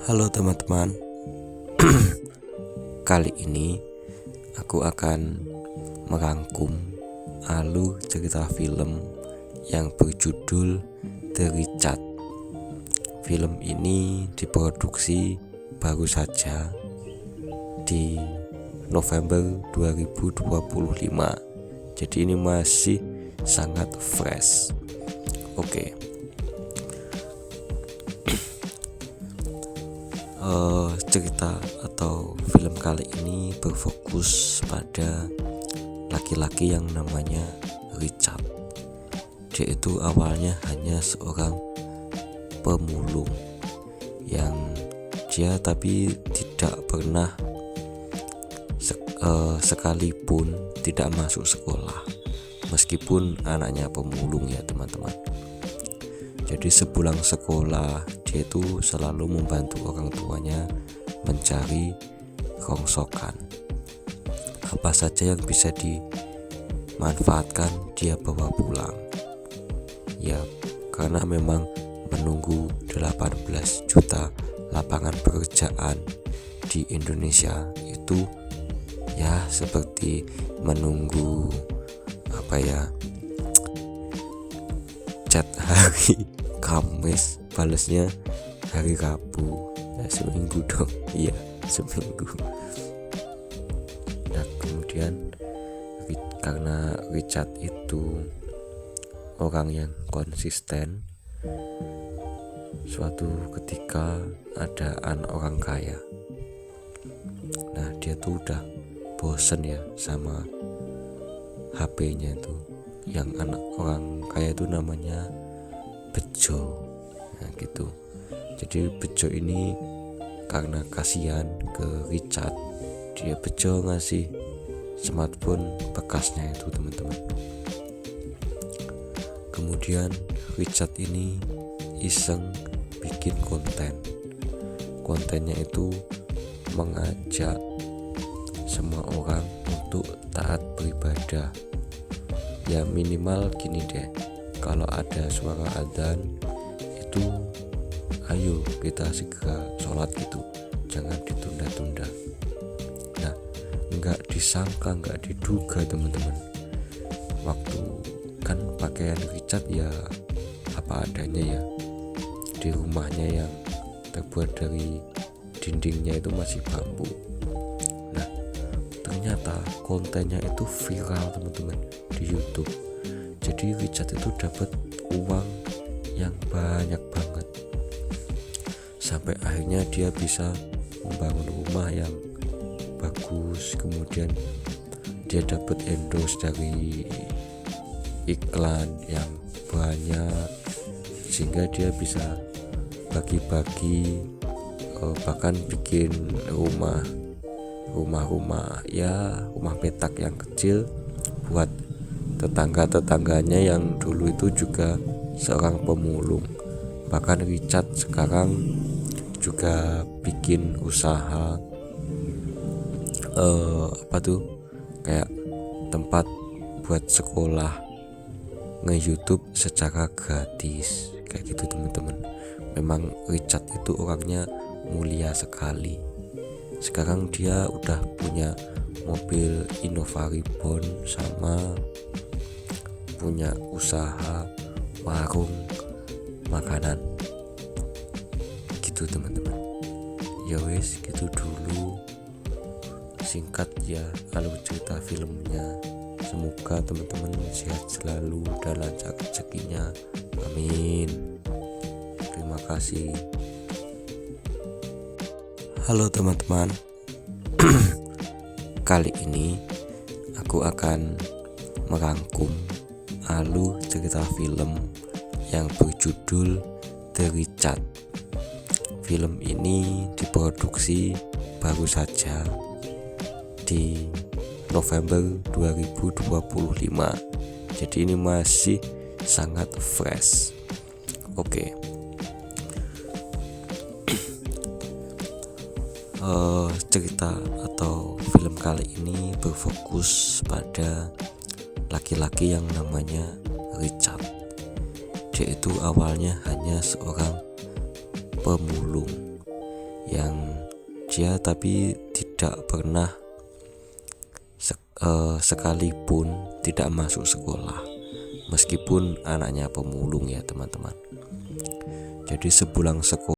Halo teman-teman. Kali ini aku akan merangkum alur cerita film yang berjudul The Richard. Film ini diproduksi baru saja di November 2025. Jadi ini masih sangat fresh. Oke. Cerita atau film kali ini berfokus pada laki-laki yang namanya Richard. Dia itu awalnya hanya seorang pemulung yang dia tapi tidak pernah sekalipun tidak masuk sekolah, meskipun anaknya pemulung ya teman-teman. Jadi sepulang sekolah dia itu selalu membantu orang tuanya mencari rongsokan. Apa saja yang bisa dimanfaatkan dia bawa pulang. Ya, karena memang menunggu 18 juta lapangan pekerjaan di Indonesia itu ya seperti menunggu chat hari Kamis balesnya hari Rabu. Ya, seminggu dong. Iya, seminggu. Nah, kemudian karena Richard itu orang yang konsisten, suatu ketika ada anak orang kaya. Nah, dia tuh udah bosen ya sama HP-nya itu. Yang anak orang kaya itu namanya Bejo. Nah gitu. Jadi Bejo ini karena kasihan ke Richard, dia Bejo ngasih smartphone bekasnya itu teman-teman. Kemudian Richard ini iseng bikin konten. Kontennya itu mengajak semua orang untuk taat beribadah. Ya minimal gini deh, kalau ada suara adzan itu ayo kita segera sholat gitu, jangan ditunda-tunda. Nah, nggak disangka, nggak diduga teman-teman, waktu kan pakaian Richard ya apa adanya ya, di rumahnya yang terbuat dari dindingnya itu masih bambu. Nah, ternyata kontennya itu viral teman-teman di YouTube. Jadi Richard itu dapat uang yang banyak banget, sampai akhirnya dia bisa membangun rumah yang bagus. Kemudian dia dapat endorse dari iklan yang banyak, sehingga dia bisa bagi-bagi, bahkan bikin rumah ya, rumah petak yang kecil buat tetangga-tetangganya yang dulu itu juga seorang pemulung. Bahkan Richard sekarang juga bikin usaha kayak tempat buat sekolah nge-YouTube secara gratis kayak gitu teman-teman. Memang Richard itu orangnya mulia sekali. Sekarang dia udah punya mobil Innova Reborn sama punya usaha warung makanan gitu teman-teman. Ya wes gitu dulu singkat ya alur cerita filmnya. Semoga teman-teman sehat selalu dan lancar rezekinya, amin. Terima kasih. Halo teman-teman. Kali ini aku akan merangkum alur cerita film yang berjudul The Richard. Film ini diproduksi baru saja di November 2025. Jadi ini masih sangat fresh. Oke. Cerita atau film kali ini berfokus pada laki-laki yang namanya Richard. Dia itu awalnya hanya seorang pemulung saja, tapi tidak pernah sekalipun tidak masuk sekolah, meskipun anaknya pemulung ya teman-teman. Jadi sepulang sekolah